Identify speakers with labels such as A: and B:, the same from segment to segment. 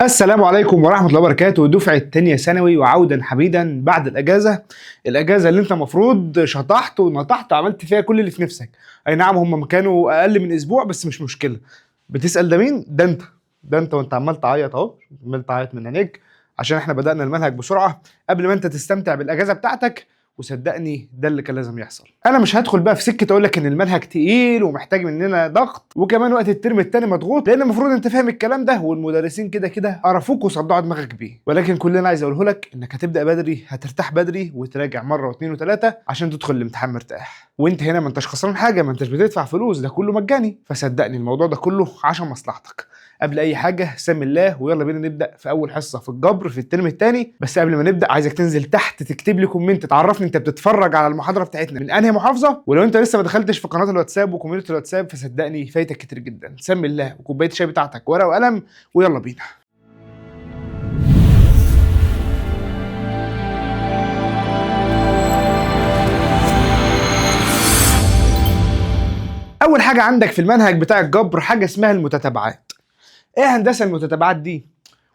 A: السلام عليكم ورحمة الله وبركاته. دفعة تانية ثانوي وعودا حميدا بعد الأجازة اللي أنت المفروض شطحت ونطحت وعملت فيها كل اللي في نفسك. أي نعم، هم كانوا أقل من أسبوع بس مش مشكلة. بتسأل ده مين؟ ده أنت وأنت عمال تعيط أهو، عمال تعيط من عينيك عشان إحنا بدأنا المنهج بسرعة قبل ما أنت تستمتع بالأجازة بتاعتك. وصدقني ده اللي كان لازم يحصل. انا مش هدخل بقى في سكه اقول لك ان المنهج تقيل ومحتاج مننا ضغط وكمان وقت الترم التاني مضغوط، لان المفروض انت فاهم الكلام ده والمدرسين كده كده قرفوك وصدعوا دماغك بيه. ولكن كل اللي انا عايز اقوله لك انك هتبدا بدري، هترتاح بدري وتراجع مره واثنين وثلاثه عشان تدخل الامتحان مرتاح. وانت هنا ما انتش خسران حاجه، ما انتش بتدفع فلوس، ده كله مجاني. فصدقني الموضوع ده كله عشان مصلحتك. قبل اي حاجه سم الله ويلا بينا نبدا في اول حصه في الجبر في الترم الثاني. بس قبل ما نبدا عايزك تنزل تحت تكتب لي كومنت تعرفني انت بتتفرج على المحاضره بتاعتنا من انهي محافظه، ولو انت لسه ما دخلتش في قناه الواتساب وكوميونتي الواتساب فصدقني فايتك كتير جدا. سم الله وكوبايه الشاي بتاعتك ورقه وقلم ويلا بينا. اول حاجه عندك في المنهج بتاع الجبر حاجه اسمها المتتابعات. ايه هندسه المتتابعات دي؟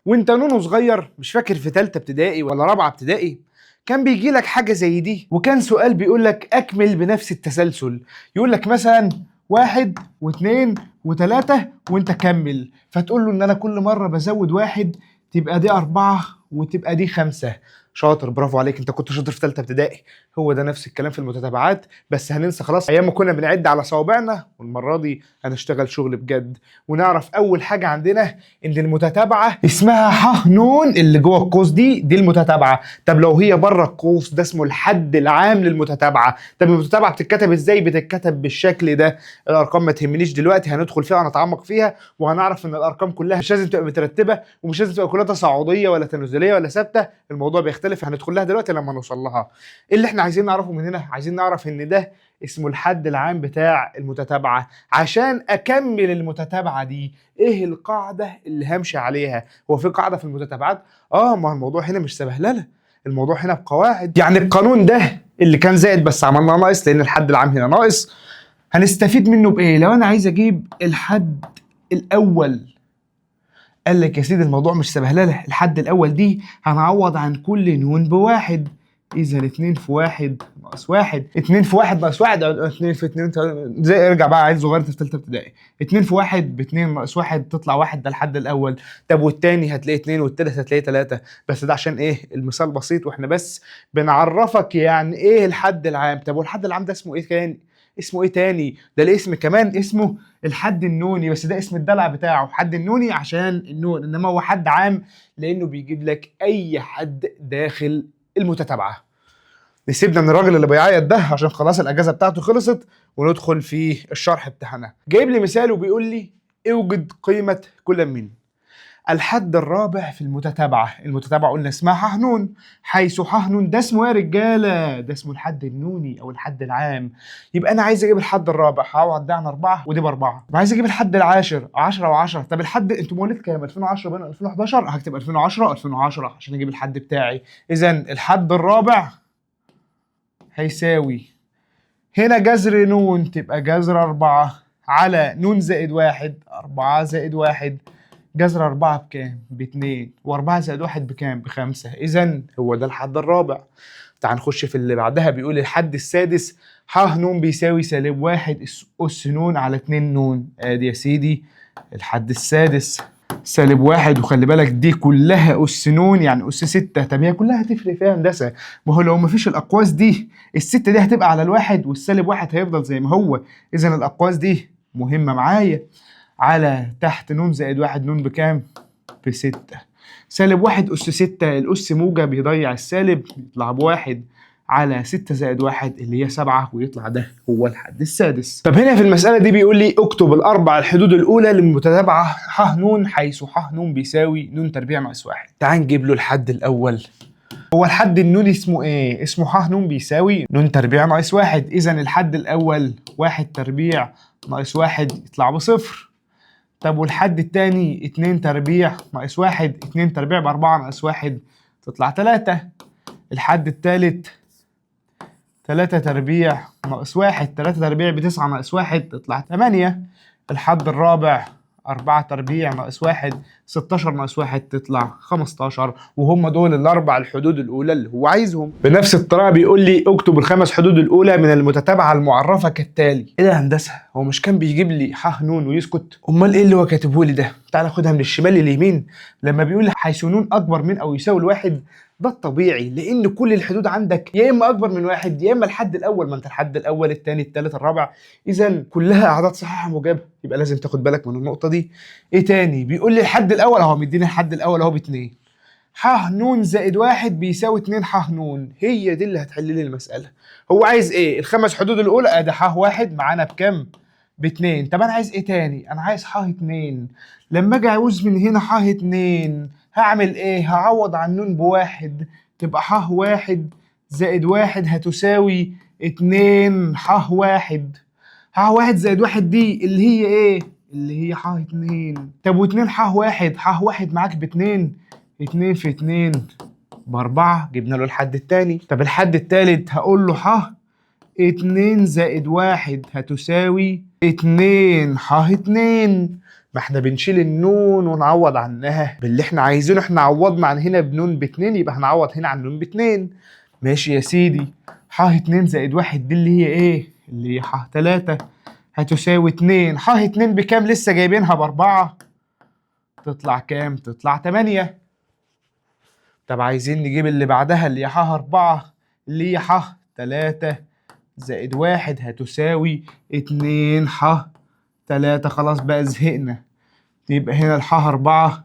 A: وانت نونو صغير مش فاكر في ثالثه ابتدائي ولا رابعه ابتدائي كان بيجي لك حاجه زي دي، وكان سؤال بيقول لك اكمل بنفس التسلسل. يقول لك مثلا 1 و2 و3 وانت كمل، فتقول له ان انا كل مره بزود 1 تبقى دي 4 وتبقى دي 5. شاطر، برافو عليك، انت كنت شاطر في ثالثه ابتدائي. هو ده نفس الكلام في المتتابعات، بس هننسى خلاص ايام ما كنا بنعد على صوابعنا، والمره دي هنشتغل شغل بجد. ونعرف اول حاجه عندنا ان المتتابعه اسمها ح ن اللي جوه القوس دي المتتابعه. طب لو هي بره القوس ده اسمه الحد العام للمتتابعه. طب المتتابعه بتتكتب ازاي؟ بتتكتب بالشكل ده. الارقام ما تهمنيش دلوقتي، هندخل فيها ونتعمق فيها وهنعرف ان الارقام كلها مش لازم تبقى مترتبه ومش لازم تبقى كلها تصاعديه ولا تنازليه ولا ثابته. الموضوع بيختلف، هندخل لها دلوقتي لما نوصل لها. ايه اللي احنا عايزين نعرفه من هنا؟ عايزين نعرف ان ده اسمه الحد العام بتاع المتتابعه. عشان اكمل المتتابعه دي ايه القاعده اللي همشي عليها؟ هو في قاعده في المتتابعات؟ ما الموضوع هنا مش سبهلله، الموضوع هنا بقواعد. يعني القانون ده اللي كان زائد بس عملناه ناقص لان الحد العام هنا ناقص، هنستفيد منه بايه؟ لو انا عايز اجيب الحد الاول، قال لك يا سيدي الموضوع مش سبهلله. الحد الاول دي هنعوض عن كل نون بواحد. اذا 2 في 1 ناقص 1، 2 في 1 ناقص 1 أو 2 في 2 زي ارجع بقى عيل صغير في ثالثه ابتدائي. 2 في 1 ب 2 ناقص 1 تطلع 1، ده الحد الاول. طب والتاني هتلاقي 2 والتالت هتلاقي 3. بس ده عشان ايه؟ المثال بسيط واحنا بس بنعرفك يعني ايه الحد العام. طب والحد العام ده اسمه ايه تاني؟ اسمه ايه تاني؟ ده الاسم كمان اسمه الحد النوني، بس ده اسم الدلع بتاعه حد النوني عشان النون، انما هو حد عام لانه بيجيب لك اي حد داخل المتتابعه. نسيبنا من الراجل اللي بيعيط ده عشان خلاص الاجازه بتاعته خلصت وندخل في الشرح بتاعنا. جايب لي مثال وبيقول لي اوجد قيمه كل من الحد الرابع في المتتابعه. المتتابعه قلنا اسمها ح ن، حيث ح ن ده اسمه يا رجاله؟ ده اسمه الحد النوني او الحد العام. يبقى انا عايز اجيب الحد الرابع، هقعد ده عن 4 ودي ب4. عايز اجيب الحد العاشر 10 و10. طب الحد انتوا مواليد كام؟ 2010 بين 2011 هكتب 2010 عشان اجيب الحد بتاعي. اذا الحد الرابع هيساوي هنا جذر نون تبقى جذر 4 على نون زائد 1 4 زائد 1. جذر 4 بكام؟ ب2. و4 زائد 1 بكام؟ ب5. إذا هو ده الحد الرابع. تعال نخش في اللي بعدها. بيقول الحد السادس ح ن بيساوي -1 أس ن على 2 ن. ادي يا سيدي الحد السادس -1. وخلي بالك دي كلها أس ن يعني أس 6. طب هي كلها هتفرق فيها هندسة؟ ما هو لو مفيش الأقواس دي الستة دي هتبقى على الواحد والسالب 1 هيفضل زي ما هو. إذا الأقواس دي مهمة معايا. على تحت ن زائد 1 ن بكام؟ ب6. -1 أس 6 الأس موجب يضيع السالب يطلع ب1 على 6 زائد 1 اللي هي 7 ويطلع ده هو الحد السادس. طب هنا في المسألة دي بيقول لي اكتب الأربع الحدود الأولى للمتتابعة ح ن حيث ح ن بيساوي ن تربيع ناقص 1. تعال نجيب له الحد الأول. هو الحد النوني اسمه ايه؟ اسمه ح ن بيساوي ن تربيع ناقص 1. إذا الحد الأول 1 تربيع ناقص 1 يطلع ب0. طب والحد التاني 2 تربيع ناقص 1، 2 تربيع ب4 ناقص 1 تطلع 3. الحد التالت 3 تربيع ناقص 1، 3 تربيع ب9 ناقص 1 تطلع 8. الحد الرابع 4 تربيع ناقص 1، 16 ناقص 1 تطلع 15، وهم دول الاربع الحدود الاولى اللي هو عايزهم. بنفس الطريقه بيقول لي اكتب الخمس حدود الاولى من المتتابعه المعرفه كالتالي. ايه ده يا هندسه، هو مش كان بيجيب لي ح ن ويسكت؟ امال ايه اللي هو كاتبه لي ده؟ تعال خدها من الشمال لليمين. لما بيقول لي حيث ن اكبر من او يساوي الواحد، ده الطبيعي، لان كل الحدود عندك يا اما اكبر من واحد يا اما الحد الاول، ما انت الحد الاول الثاني الثالث الرابع، اذا كلها اعداد صحيحه موجبه، يبقى لازم تاخد بالك من النقطه دي. ايه تاني؟ بيقول لي الحد الاول اهو، مديني الحد الاول اهو ب2، ح ن زائد 1 بيساوي 2 ح ن، هي دي اللي هتحل لي المساله. هو عايز ايه؟ الخمس حدود الاولى، ادي ح واحد معانا بكام؟ ب2. طب انا عايز ايه تاني؟ انا عايز ح 2. لما اجي اعوز من هنا ح 2 هعمل ايه؟ هعوض عن ن بواحد، تبقى ح واحد زائد 1 هتساوي 2 ح واحد. ح واحد زائد 1 دي اللي هي ايه؟ اللي هي ح 2. طب و2 ح واحد، ح واحد معاك ب2، 2 في 2 ب4، جبنا له الحد التاني. طب الحد التالت هقول له ح 2 زائد 1 هتساوي 2 ح 2. ما احنا بنشيل النون ونعوض عنها باللي احنا عايزينه، احنا عوضنا عن هنا بنون ب2 يبقى هنعوض هنا عن نون ب2. ماشي يا سيدي. ح 2 زائد 1 دي اللي هي ايه؟ اللي هي ح 3 هتساوي 2. ح 2 بكام؟ لسه جايبينها ب4، تطلع كام؟ تطلع 8. طب عايزين نجيب اللي بعدها اللي هي ح 4، اللي هي ح 3 زائد 1 هتساوي 2 ح 3. خلاص بقى زهقنا. يبقى هنا الح 4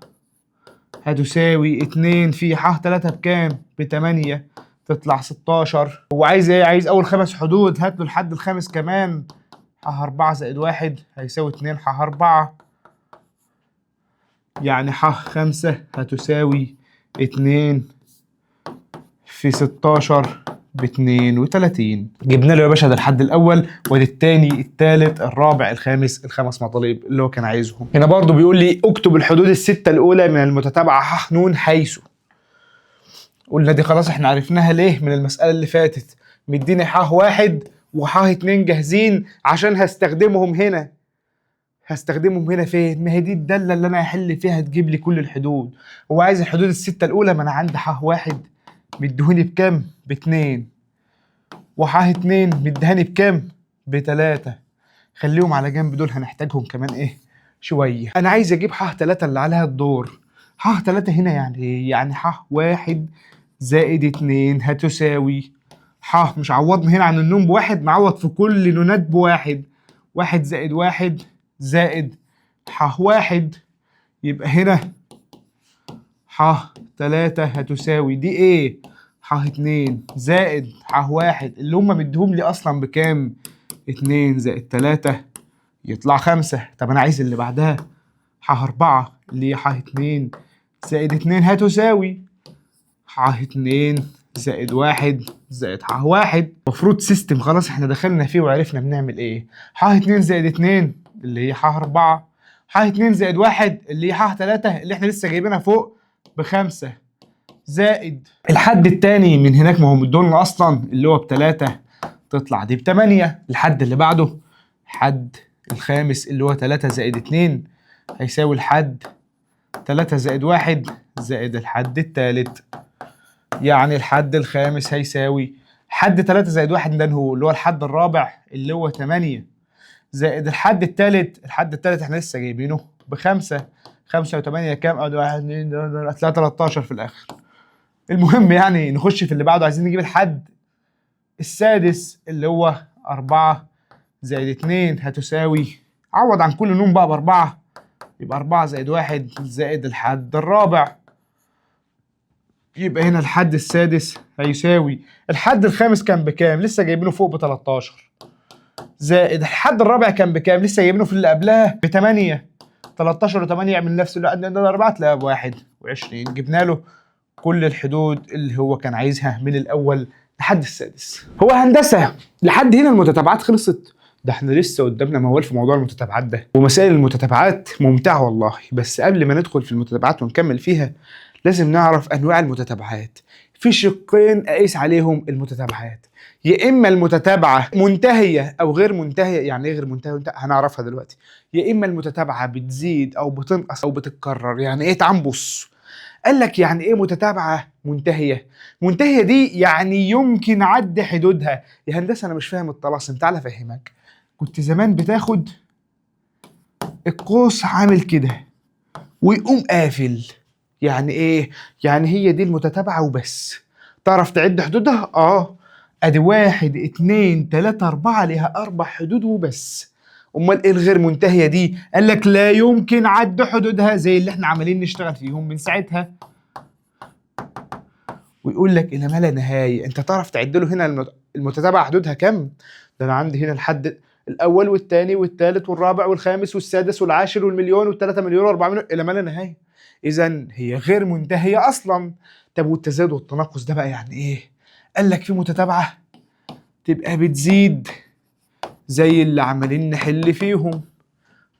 A: هتساوي 2 في ح 3 بكام؟ ب8، تطلع 16. هو عايز ايه؟ عايز اول 5 حدود، هات له الحد الخامس كمان. ح 4 زائد 1 هيساوي 2 ح 4، يعني ح 5 هتساوي 2 في 16 ب32. جبنا له يا باشا ده الحد الاول، وادي الثاني الثالث الرابع الخامس، الخمس مطالب اللي هو كان عايزهم. هنا برضو بيقول لي اكتب الحدود السته الاولى من المتتابعه ح ن حيث. قلنا دي خلاص احنا عرفناها ليه من المساله اللي فاتت، مديني ح واحد وح 2 جاهزين عشان هستخدمهم هنا. هستخدمهم هنا فين؟ ما هي دي الداله اللي انا هحل فيها تجيب لي كل الحدود. هو عايز الحدود السته الاولى، ما انا عندي ح واحد مديهوني بكام؟ ب2، وح 2 مديهاني بكام؟ ب3. خليهم على جنب، دول هنحتاجهم كمان ايه؟ شويه. انا عايز اجيب ح 3 اللي عليها الدور. ح 3 هنا يعني ايه؟ يعني ح 1 زائد 2 هتساوي ح، مش عوضنا هنا عن النون بواحد، معوض في كل نونات بواحد، 1 زائد 1 زائد ح 1. يبقى هنا ح 3 هتساوي دي ايه؟ ح 2 زائد ح 1 اللي هم مديهم لي اصلا بكام؟ 2 زائد 3 يطلع 5. طب انا عايز اللي بعدها ح 4 اللي هي ح 2 زائد 2 هتساوي ح 2 زائد 1 زائد ح 1. المفروض سيستم خلاص احنا دخلنا فيه وعرفنا بنعمل ايه. ح 2 زائد 2 اللي هي ح 4، ح 2 زائد 1 اللي هي ح 3 اللي احنا لسه جايبينها فوق ب5، زائد الحد التاني من هناك، ما هو مدولنا اصلا اللي هو ب3، تطلع دي ب8. الحد اللي بعده الحد الخامس اللي هو 3 زائد 2 هيساوي الحد 3 زائد 1 زائد الحد التالت، يعني الحد الخامس هيساوي حد 3 زائد 1 ده هو اللي هو الحد الرابع اللي هو 8 زائد الحد التالت. الحد التالت احنا لسه جايبينه ب5، 5 و8 كام؟ 1 2 3 13 في الاخر. المهم يعني نخش في اللي بعده، عايزين نجيب الحد السادس اللي هو 4 زائد 2 هتساوي، عوض عن كل نون بقى ب4، يبقى 4 زائد 1 زائد الحد الرابع. يبقى هنا الحد السادس هيساوي الحد الخامس كان بكام؟ لسه جايبينه فوق ب13، زائد الحد الرابع كان بكام؟ لسه جايبينه في اللي قبلها ب8. 13 و8 يعمل نفس الأربعة تلاقيها ب21. جبنا له كل الحدود اللي هو كان عايزها من الأول لحد السادس. هو هندسة لحد هنا المتتابعات خلصت؟ ده احنا لسه قدامنا موال في موضوع المتتابعات ده، ومسائل المتتابعات ممتعة والله. بس قبل ما ندخل في المتتابعات ونكمل فيها لازم نعرف انواع المتتابعات. في شقين اقيس عليهم المتتابعات، يا اما المتتابعه منتهيه او غير منتهيه. يعني ايه غير منتهيه؟ هنعرفها دلوقتي. يا اما المتتابعه بتزيد او بتنقص او بتتكرر. يعني ايه؟ تعال نبص. قال لك يعني ايه متتابعه منتهيه؟ منتهيه دي يعني يمكن عد حدودها. يا هندسه انا مش فاهم الطلاسم، تعال افهمك. كنت زمان بتاخد القوس عامل كده ويقوم قافل. يعني ايه؟ يعني هي دي المتتابعة وبس. تعرف تعد حدودها؟ ادي 1 2 3 4 ليها 4 حدود وبس. امال ايه الغير منتهية دي؟ قال لك لا يمكن عد حدودها، زي اللي احنا عمالين نشتغل فيهم من ساعتها. ويقول لك الى ما لا نهاية. انت تعرف تعد له هنا المتتابعة حدودها كام؟ ده انا عندي هنا الحد الاول والثاني والثالث والرابع والخامس والسادس والعاشر والمليون والثلاثة مليون واربعة مليون الى ما لا نهاية. اذا هي غير منتهية اصلا. طب والتزايد والتناقص ده بقى يعني ايه؟ قال لك في متتابعة تبقى بتزيد زي اللي عمالين نحل فيهم.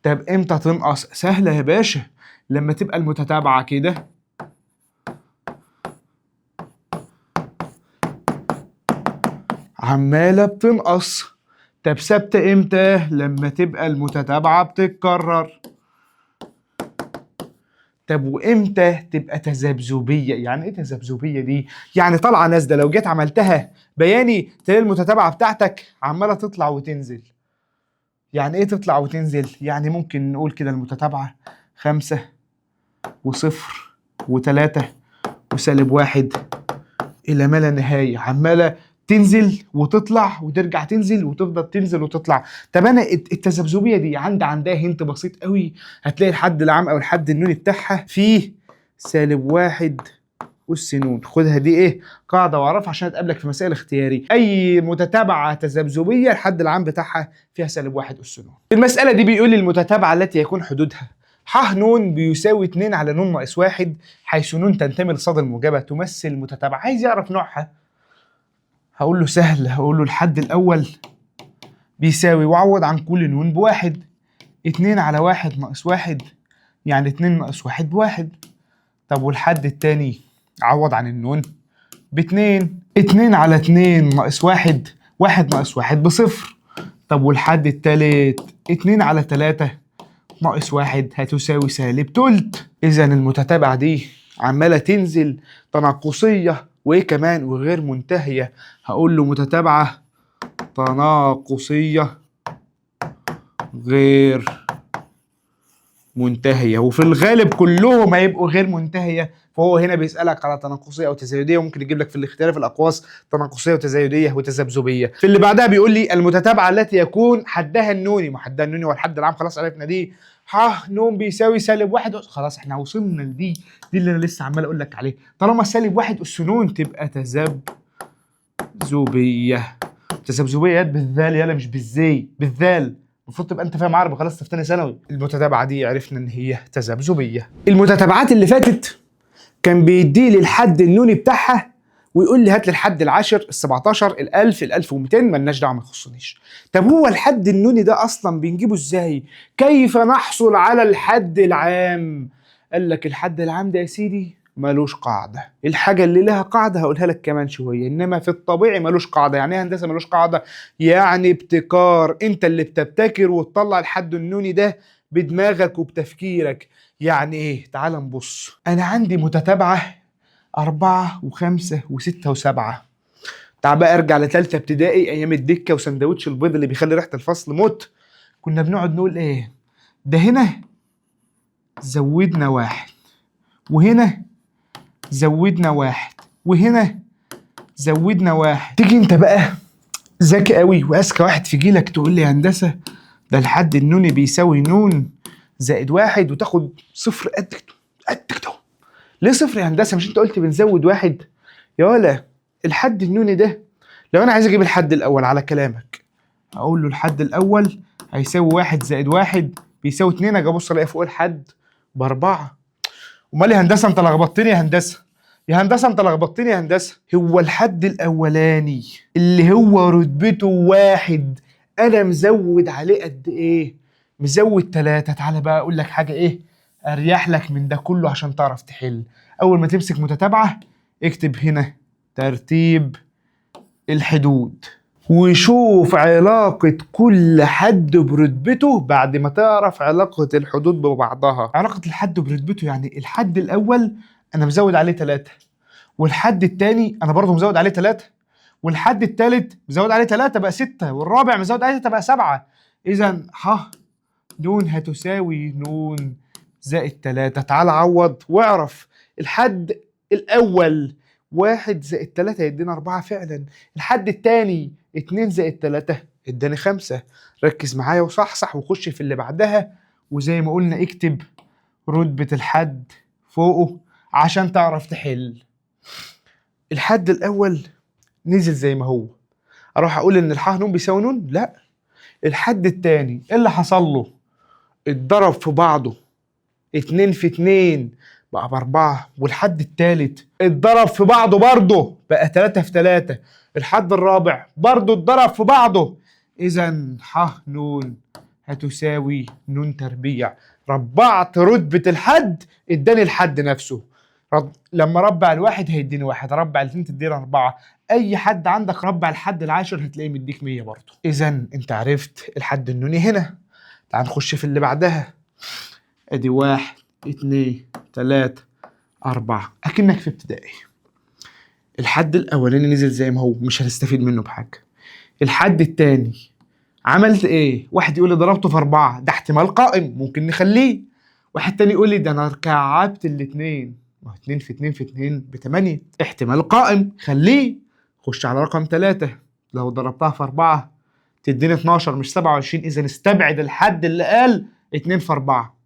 A: طب امتى تنقص؟ سهلة يا باشا، لما تبقى المتتابعة كده عمالة بتنقص. طب ثابتة امتى؟ لما تبقى المتتابعة بتتكرر. طب وامتى تبقى تذبذبية؟ يعني ايه تذبذبية دي؟ يعني طالعة نازلة. لو جيت عملتها بياني تلاقي المتتابعة بتاعتك عمالة تطلع وتنزل. يعني ايه تطلع وتنزل؟ يعني ممكن نقول كده المتتابعة 5 وصفر و3 و-1 إلى ما لا نهاية، عمالة تنزل وتطلع وترجع تنزل وتفضل تنزل وتطلع. طب انا التذبذبيه دي عندها هنت بسيط قوي. هتلاقي الحد العام او الحد النوني بتاعها فيه -1 أس ن. خدها دي ايه؟ قاعده واعرفها عشان هتقابلك في مسائل اختياري. اي متتابعه تذبذبيه الحد العام بتاعها فيها -1 أس ن. المساله دي بيقول لي المتتابعه التي يكون حدودها ح ن بيساوي 2 على ن ناقص 1 حيث ن تنتمي لصاد الموجبه تمثل متتابعه. عايز يعرف نوعها. هقول له سهل، هقول له الحد الأول بيساوي وعوض عن كل ن بواحد. 2 على 1 ناقص 1 يعني 2 ناقص 1 بواحد. طب والحد التاني عوض عن النون باتنين. 2 على 2 ناقص 1 1 ناقص 1 بصفر. طب والحد التالت 2 على 3 ناقص 1 هتساوي -تلت. إذا المتتابعة دي عمالة تنزل تناقصية وايه كمان وغير منتهية. هقول له متتابعة تناقصية غير منتهية، وفي الغالب كلهم هيبقوا غير منتهية. فهو هنا بيسألك على تناقصية أو تزايدية، وممكن يجيب لك في الاختلاف الأقواس تناقصية وتزايدية وتذبذبية. في اللي بعدها بيقول لي المتتابعة التي يكون حدها النوني. ما حدها النوني هو الحد العام، خلاص عرفنا دي. ح ن بيساوي -1. خلاص احنا وصلنا لدي. دي اللي انا لسه عمال اقول لك عليه. طالما -1 أس ن تبقى تذبذبية. تذبذبية بالذال يالا، مش بالزي، بالذال. المفروض تبقى انت فاهم عربي، خلاص في ثانيه ثانوي. المتتابعه دي عرفنا ان هي تذبذبيه. المتتابعات اللي فاتت كان بيدي لي الحد النوني بتاعها ويقول لي هات لي الحد العاشر، ال17، ال1000، ال1200. مالناش دعوه، ما يخصنيش. طب هو الحد النوني ده اصلا بنجيبه ازاي؟ كيف نحصل على الحد العام؟ قال لك الحد العام ده يا سيدي ملوش قاعدة. الحاجة اللي لها قاعدة هقولها لك كمان شوية، إنما في الطبيعي ملوش قاعدة. يعني إيه هندسة ملوش قاعدة؟ يعني ابتكار، أنت اللي بتبتكر وتطلع الحد النوني ده بدماغك وبتفكيرك. يعني إيه؟ تعال نبص. أنا عندي متتابعة 4 و5 و6 و7. تعال بقى أرجع لتالتة ابتدائي أيام الدكة وسندوتش البيض اللي بيخلي ريحة الفصل موت. كنا بنقعد نقول إيه؟ ده هنا زودنا 1 وهنا زودنا 1 وهنا زودنا 1. تيجي انت بقى ذكي قوي واذكى واحد في جيلك تقول لي يا هندسه ده الحد النوني بيساوي ن زائد 1 وتاخد صفر قد كده. ليه صفر يا هندسه؟ مش انت قلت بنزود 1 يا ولا؟ الحد النوني ده لو انا عايز اجيب الحد الاول على كلامك اقول له الحد الاول هيساوي 1 زائد 1 بيساوي 2. اجي ابص الاقي فوق الحد ب4. امال يا هندسه انت لخبطتني يا هندسه. يا هندسه انت لخبطتني يا هندسه. هو الحد الاولاني اللي هو رتبته 1 انا مزود عليه قد ايه؟ مزود 3. تعالى بقى اقول لك حاجه ايه اريح لك من ده كله عشان تعرف تحل. اول ما تمسك متتابعة اكتب هنا ترتيب الحدود، وشوف علاقة كل حد برتبته بعد ما تعرف علاقة الحدود ببعضها. علاقة الحد برتبته يعني الحد الأول أنا مزود عليه 3، والحد التاني أنا برضه مزود عليه 3، والحد التالت مزود عليه 3 بقى 6، والرابع مزود عليه 3 بقى 7. إذا ح ن هتساوي ن زائد 3. تعال عوض واعرف الحد الأول 1 زائد 3 يدينا 4 فعلا، الحد التاني 2 زائد 3 اداني 5. ركز معايا وصحصح وخش في اللي بعدها، وزي ما قلنا اكتب رتبة الحد فوقه عشان تعرف تحل. الحد الأول نزل زي ما هو، أروح أقول إن الح ن بيساوي ن؟ لا. الحد التاني إيه اللي حصل له؟ اتضرب في بعضه، 2 في 2 بقى ب4، والحد التالت اتضرب في بعضه برضه بقى 3 في 3، الحد الرابع برضه اتضرب في بعضه. إذا ح ن هتساوي ن تربيع. ربعت رتبة الحد اداني الحد نفسه. لما ربع الواحد هيديني 1، ربع الاثنين تديني 4. أي حد عندك ربع الحد العاشر هتلاقيه مديك 100 برضه. إذا أنت عرفت الحد النوني هنا. تعال نخش في اللي بعدها. ادي 1 2 3 4 اكنك في ابتدائي. الحد الاولاني نزل زي ما هو، مش هنستفيد منه بحاجه. الحد الثاني عملت ايه؟ واحد يقول لي ضربته في 4، ده احتمال قائم ممكن نخليه. واحد تاني يقول لي ده انا كعبت الاثنين، ما هو 2 في 2 في 2 ب8، احتمال قائم خليه. خش على رقم 3، لو ضربتها في 4 تديني 12 مش 27، اذا استبعد الحد اللي قال 2 في 4.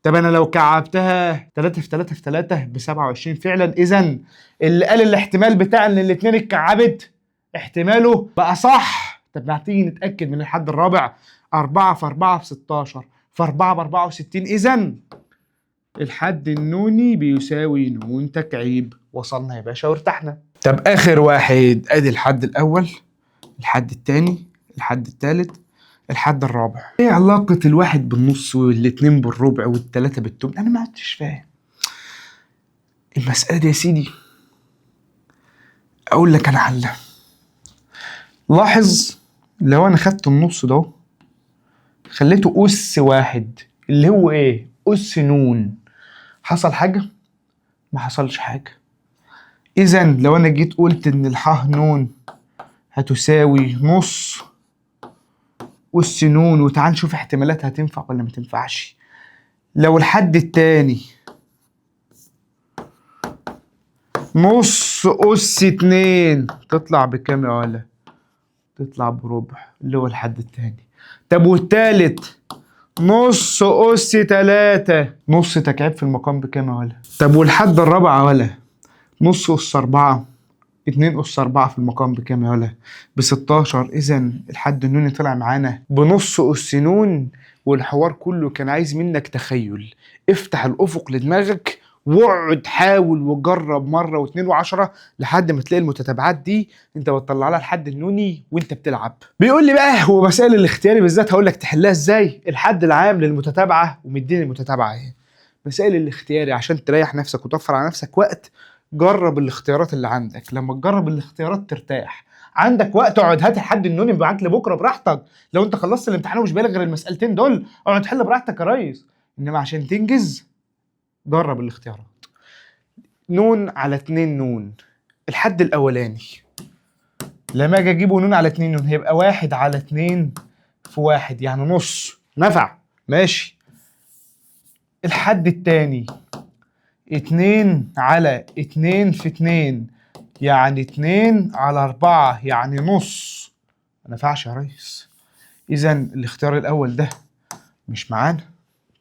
A: طب انا لو كعبتها 3 في 3 في 3 ب 27 فعلا، اذا اللي قال الاحتمال بتاع ان الاثنين اتكعبت احتماله بقى صح. طب هتيجي نتاكد من الحد الرابع. 4 في 4 ب 16 في 4 ب 64، اذا الحد النوني بيساوي ن تكعيب. وصلنا يا باشا وارتحنا. طب اخر واحد ادي الحد الاول، الحد الثاني، الحد الثالث، الحد الرابع. ايه علاقة الواحد بالنص والاتنين بالربع والتلاتة بالتمن؟ انا ما عدتش فاهم المسألة دي يا سيدي. اقول لك انا حلها. لاحظ لو انا خدت النص ده خليته اس واحد اللي هو ايه؟ اس ن، حصل حاجة؟ ما حصلش حاجة. اذا لو انا جيت قلت ان الح ن هتساوي نص أس ن، وتعال نشوف احتمالاتها تنفع ولا ما تنفعش. لو الحد التاني نص أس 2 تطلع بكام يا ولا؟ تطلع بربع اللي هو الحد التاني. طب والتالت نص أس 3، نص تكعيب في المقام بكام يا ولا؟ طب والحد الرابع يا ولا؟ نص أس 4، 2 أس 4 في المقام بكام يا ولا؟ ب16. إذا الحد النوني طلع معانا بنص أس ن. والحوار كله كان عايز منك تخيل. افتح الأفق لدماغك واقعد حاول وجرب مرة واثنين وعشرة لحد ما تلاقي المتتابعات دي انت بتطلع لها الحد النوني وانت بتلعب. بيقول لي بقى هو مسائل الاختياري بالذات هقول لك تحلها ازاي. الحد العام للمتتابعة ومديني المتتابعة اهي. مسائل الاختياري عشان تريح نفسك وتوفر على نفسك وقت، جرب الاختيارات اللي عندك. لما تجرب الاختيارات ترتاح. عندك وقت اقعد هات الحد النوني ابعت لي بكره براحتك. لو انت خلصت الامتحان ومش بالغ غير المسألتين دول اقعد حل براحتك يا ريس. انما عشان تنجز جرب الاختيارات. ن على 2 ن، الحد الاولاني لما اجي اجيبه ن على 2 ن هيبقى 1 على 2 في 1 يعني نص. نفع ماشي. الحد الثاني 2 على 2 في 2 يعني 2 على 4 يعني نص. ما نفعش يا ريس. اذا الاختيار الاول ده مش معانا.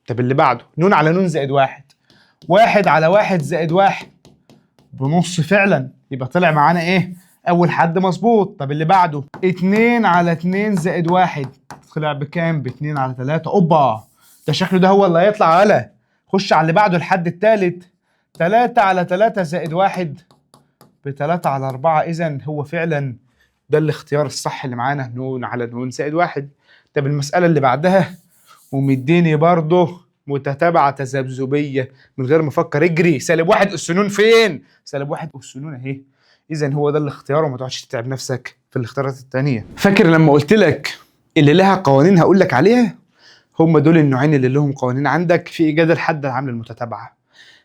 A: طب اللي بعده ن على ن زائد 1، 1 على 1 زائد 1 بنص فعلا، يبقى طلع معانا ايه؟ اول حد مظبوط. طب اللي بعده 2 على 2 زائد 1 طلع بكام؟ ب2 على 3. اوبا ده شكله ده هو اللي هيطلع. ولا خش على اللي بعده الحد الثالث 3 على 3 زائد 1 ب3 على 4. اذا هو فعلا ده الاختيار الصح اللي معانا ن على ن زائد 1. طب المسألة اللي بعدها ومديني برضه متتابعة تذبذبية. من غير ما افكر اجري، -1 أس ن فين؟ -1 أس ن اهي. اذا هو ده الاختيار، وما تقعدش تتعب نفسك في الاختيارات التانية. فاكر لما قلت لك اللي لها قوانين هقول لك عليها؟ هم دول النوعين اللي لهم قوانين عندك في ايجاد الحد العام للمتتابعة.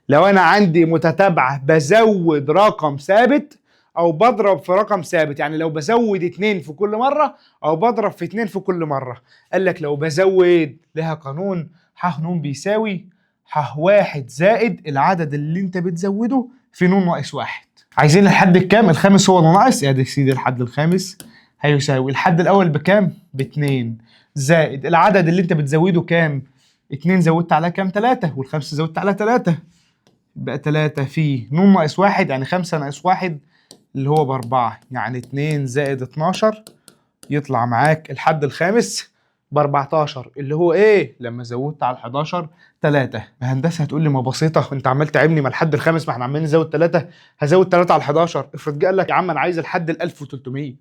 A: لو انا عندي متتابعة بزود رقم ثابت او بضرب في رقم ثابت، يعني لو بزود 2 في كل مرة او بضرب في 2 في كل مرة. قال لك لو بزود لها قانون ح ن بيساوي ح1 زائد العدد اللي انت بتزوده في ن ناقص 1. عايزين الحد الكام؟ الخامس هو ناقص، يا سيدي الحد الخامس هيساوي الحد الاول بكام؟ ب2 زائد العدد اللي انت بتزوده كام؟ 2 زودت عليها كام؟ 3، والخمسة زودت عليها 3، بقى 3 في ن ناقص 1 يعني 5 ناقص 1 اللي هو ب4، يعني 2 زائد 12 يطلع معاك الحد الخامس ب14 اللي هو ايه؟ لما زودت على ال11 3. هندسه هتقول لي ما بسيطه، انت عمال تعبني، ما الحد الخامس ما احنا عمالين نزود 3. هزود 3 على ال11، افرض جه قال لك يا عم انا عايز الحد ال1300،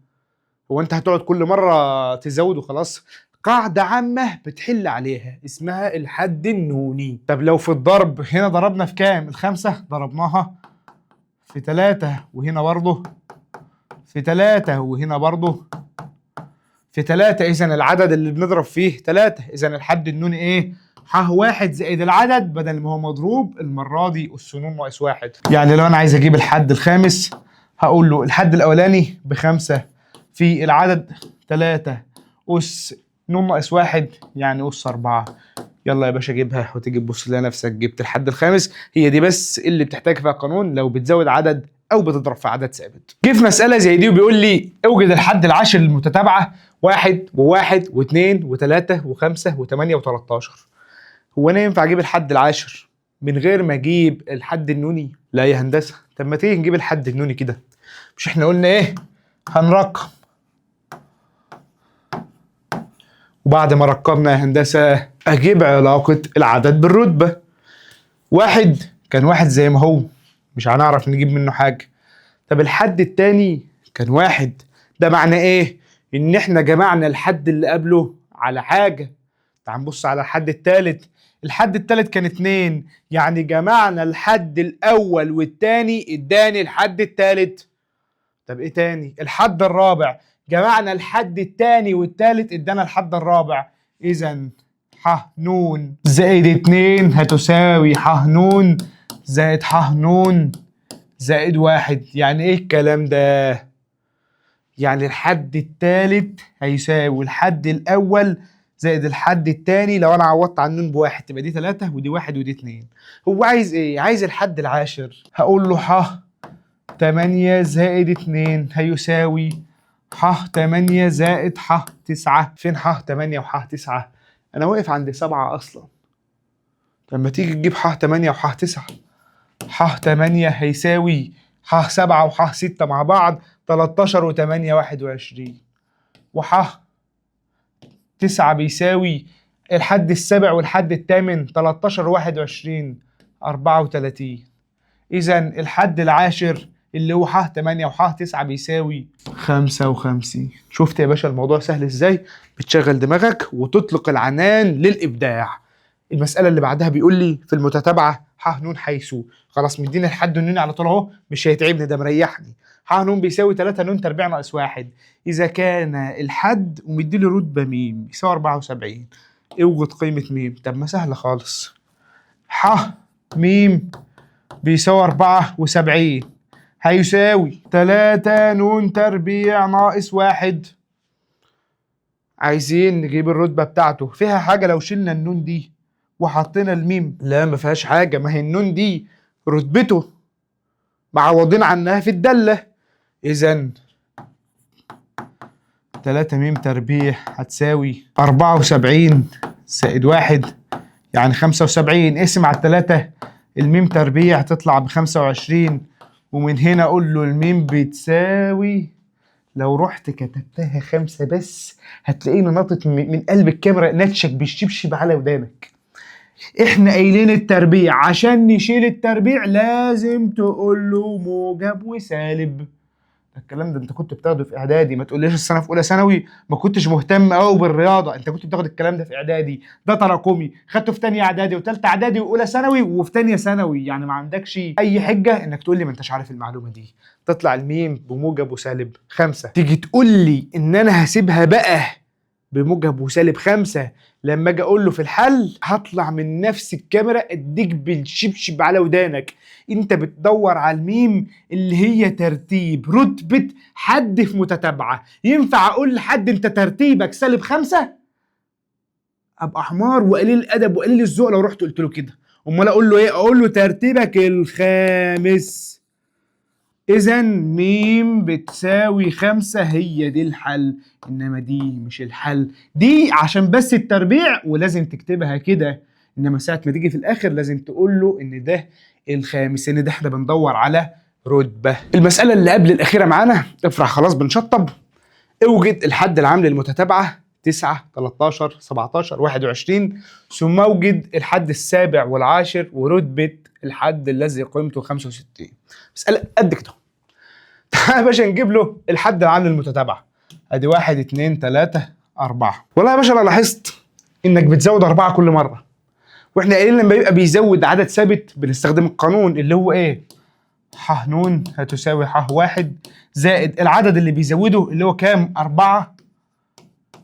A: هو انت هتقعد كل مره تزود وخلاص؟ قاعدة عامة بتحل عليها اسمها الحد النوني. طب لو في الضرب، هنا ضربنا في كام؟ الخمسة ضربناها في 3، وهنا برضه في 3، وهنا برضه في 3. إذا العدد اللي بنضرب فيه 3. إذا الحد النوني إيه؟ ح1 زائد العدد، بدل ما هو مضروب المرة دي أس ن ناقص 1. يعني لو أنا عايز أجيب الحد الخامس هقول له الحد الأولاني ب5 في العدد 3 أس ن ناقص 1 يعني أس 4. يلا يا باشا جيبها وتيجي تبص لنفسك جبت الحد الخامس. هي دي بس اللي بتحتاج فيها قانون لو بتزود عدد او بتضرب في عدد ثابت. جه في مساله زي دي وبيقول لي اوجد الحد العاشر للمتتابعه 1 و1 و2 و3 و5 و8 و13. هو انا ينفع اجيب الحد العاشر من غير ما اجيب الحد النوني؟ لا يا هندسه، طب ما تيجي نجيب الحد النوني كده. مش احنا قلنا ايه؟ هنرقم، وبعد ما رقمنا يا هندسه اجيب علاقه العدد بالرتبه. 1 كان 1 زي ما هو، مش هنعرف نجيب منه حاجه. طب الحد التاني كان 1، ده معناه ايه؟ ان احنا جمعنا الحد اللي قبله على حاجه. تعال نبص على الحد التالت. الحد التالت كان 2، يعني جمعنا الحد الاول والتاني اداني الحد التالت. طب ايه تاني؟ الحد الرابع جمعنا الحد التاني والتالت ادانا الحد الرابع. اذا ح ن زائد 2 هتساوي ح ن زائد ح ن زائد 1. يعني ايه الكلام ده؟ يعني الحد التالت هيساوي الحد الاول زائد الحد التاني. لو انا عوضت عن ن ب1 تبقى دي 3 ودي 1 ودي 2. هو عايز ايه؟ عايز الحد العاشر. هقول له ح 8 زائد 2 هيساوي ح 8 زائد ح 9. فين ح 8 وح 9؟ انا واقف عند 7 اصلا. لما تيجي تجيب ح 8 وح 9، ح 8 هيساوي ح 7 وح 6 مع بعض 13 و8 21، وح 9 بيساوي الحد السابع والحد الثامن 13 21 34. إذا الحد العاشر اللي هو ح 8 وح 9 بيساوي 55. شفت يا باشا الموضوع سهل ازاي؟ بتشغل دماغك وتطلق العنان للإبداع. المسألة اللي بعدها بيقول لي في المتتابعة ح ن حيث، خلاص مديني الحد النوني على طول اهو، مش هيتعبني ده مريحني. ح ن بيساوي 3 ن تربيع ناقص 1. إذا كان الحد ومديلي رتبة م يساوي 74، اوجد قيمة م. طب ما سهلة خالص. ح م بيساوي 74 هيساوي 3 ن تربيع ناقص 1. عايزين نجيب الرتبة بتاعته. فيها حاجة لو شلنا النون دي وحطينا الميم؟ لا ما فيهاش حاجة، ما هي النون دي رتبته معوضين عنها في الدالة. إذا 3 م تربيع هتساوي 74 زائد 1 يعني 75. اقسم على 3 الميم تربيع هتطلع ب25، ومن هنا اقول له الميم بتساوي، لو رحت كتبتها 5 بس هتلاقيني ناطط من قلب الكاميرا ناتشك بالشبشب على ودانك. احنا قايلين التربيع، عشان نشيل التربيع لازم تقول له موجب وسالب. الكلام ده انت كنت بتاخده في اعدادي، ما تقوليش السنه في اولى ثانوي ما كنتش مهتم قوي بالرياضه، انت كنت بتاخد الكلام ده في اعدادي، ده تراكمي خدته في ثانيه اعدادي وثالثه اعدادي واولى ثانوي وفي ثانيه ثانوي، يعني ما عندكش اي حجه انك تقول لي ما انتش عارف المعلومه دي. تطلع الميم بموجب وسالب 5، تيجي تقول لي ان انا هسيبها بقى بموجب وسالب 5 لما اجي اقول له في الحل، هطلع من نفس الكاميرا اديك بالشبشب على ودانك. انت بتدور على الميم اللي هي ترتيب رتبة حد في متتابعة، ينفع اقول لحد انت ترتيبك -5؟ ابقى حمار وقليل الادب وقليل الذوق لو رحت قلت له كده. امال اقول له ايه؟ اقول له ترتيبك الخامس. إذا ميم بتساوي 5 هي دي الحل، إنما دي مش الحل، دي عشان بس التربيع ولازم تكتبها كده، إنما ساعة ما تيجي في الآخر لازم تقول له إن ده الخامس، إن ده إحنا بندور على رتبة. المسألة اللي قبل الأخيرة معانا، افرح خلاص بنشطب. اوجد الحد العام للمتتابعة 9 13 17 21، ثم اوجد الحد السابع والعاشر ورتبة الحد الذي قيمته 65. مسألة قد كده. تعالى يا باشا نجيب له الحد العام للمتتابعة. ادي 1 2 3 4. والله يا باشا انا لاحظت انك بتزود 4 كل مرة، واحنا قايلين لما يبقى بيزود عدد ثابت بنستخدم القانون اللي هو ايه؟ ح ن هتساوي ح واحد زائد العدد اللي بيزوده اللي هو كام؟ 4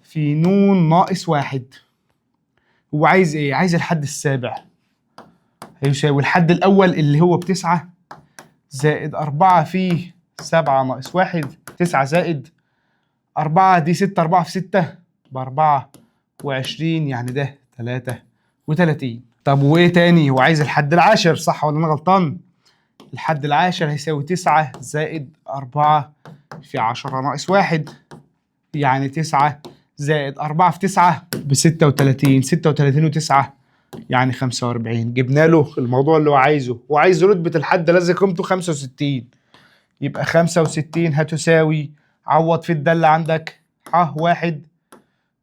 A: في ن ناقص 1. هو عايز ايه؟ عايز الحد السابع، هيساوي الحد الأول اللي هو ب9 زائد 4 في 7 ناقص 1، 9 زائد 4 دي 6، 4 في 6 ب24، يعني ده 33. طب وإيه تاني؟ هو عايز الحد العاشر، صح ولا أنا غلطان؟ الحد العاشر هيساوي 9 زائد 4 في 10 ناقص 1، يعني 9 زائد 4 في 9 ب36، 36 و9 يعني 45. جبنا له الموضوع اللي هو عايزه، وعايز رتبة الحد الذي قيمته 65، يبقى 65 هتساوي، عوض في الدالة عندك، ح واحد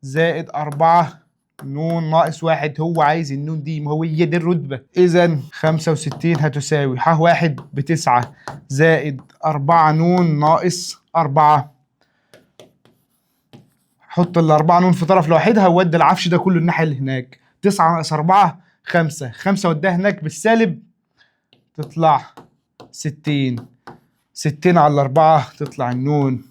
A: زائد 4 ن ناقص 1. هو عايز النون دي، ما هو هي دي الرتبة. إذا 65 هتساوي ح واحد ب9 زائد 4 ن ناقص 4. حط ال4 ن في طرف لوحدها وودي العفش ده كله الناحية اللي هناك. 9 ناقص 4 5، 5 وديها هناك بالسالب تطلع 60. 60 على 4 تطلع النون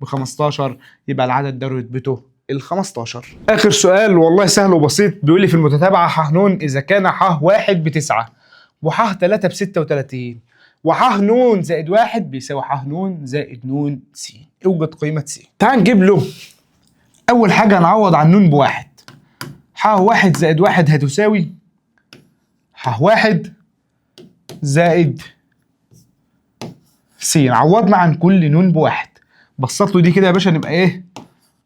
A: ب15، يبقى العدد ده رتبته ال15. آخر سؤال والله سهل وبسيط، بيقول لي في المتتابعة ح ن إذا كان ح واحد ب9 وح 3 ب36 وح ن زائد 1 بيساوي ح ن زائد ن س، اوجد قيمة س. تعال نجيب له أول حاجة هنعوض عن ن بواحد. ح واحد زائد 1 هتساوي ح واحد زائد س. عوضنا عن كل ن بواحد، بسط له دي كده يا باشا، نبقى ايه؟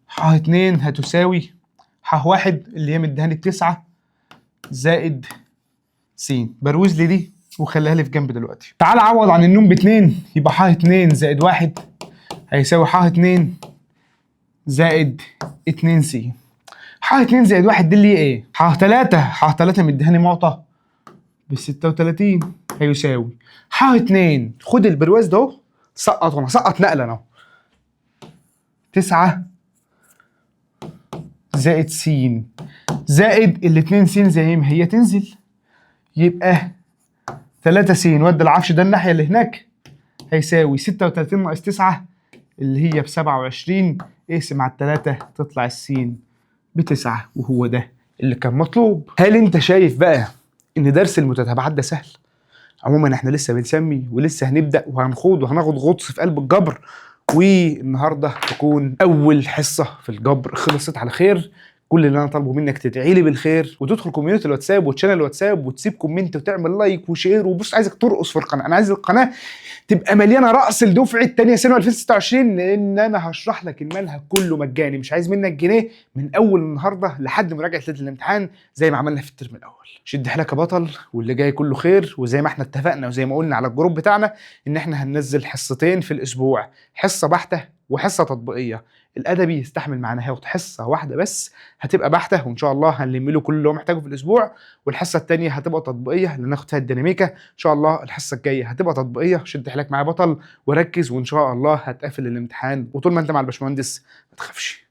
A: ح 2 هتساوي ح واحد اللي هي مديهاني ب9 زائد س. بروز لي دي وخليها لي في جنب دلوقتي. تعال عوض عن النون ب2، يبقى ح 2 زائد 1 هيساوي ح 2 زائد 2 س. ح 2 زائد 1 دي اللي هي ايه؟ ح 3. ح 3 مديهاني معطى ب36 هيساوي ح 2، خد البرواز ده اهو، سقط وانا سقط نقله اهو، 9 زائد س زائد ال2 س زي ما هي تنزل، يبقى 3 س ودي العفش ده الناحيه اللي هناك هيساوي 36 ناقص 9 اللي هي ب27، اقسم على 3 تطلع السين ب9، وهو ده اللي كان مطلوب. هل انت شايف بقى ان درس المتتابعات ده سهل؟ عموما احنا لسه بنسمي ولسه هنبدا وهنخوض وهناخد غطس في قلب الجبر، والنهارده تكون اول حصه في الجبر خلصت على خير. كل اللي انا طالبه منك تدعي لي بالخير، وتدخل كوميونتي الواتساب وتشانل الواتساب وتسيب كومنت وتعمل لايك وشير. وبص عايزك ترقص في القناه، انا عايز القناه تبقى مليانه رقص لدفعه تانية ثانوي 2026، لان انا هشرح لك المنهج كله مجاني، مش عايز منك جنيه من اول النهارده لحد مراجعه ليله الامتحان زي ما عملنا في الترم الاول. شد حيلك يا بطل، واللي جاي كله خير. وزي ما احنا اتفقنا وزي ما قلنا على الجروب بتاعنا ان احنا هننزل حصتين في الاسبوع، حصه بحته وحصه تطبيقيه. الادبي يستحمل معانا هياخد حصه واحده بس هتبقى بحته، وان شاء الله هنلم له كل اللي هو محتاجه في الاسبوع، والحصه الثانيه هتبقى تطبيقيه اللي ناخد فيها الديناميكا. ان شاء الله الحصه الجايه هتبقى تطبيقيه. شد حيلك معايا بطل وركز، وان شاء الله هتقفل الامتحان، وطول ما انت مع الباشمهندس ما تخافش.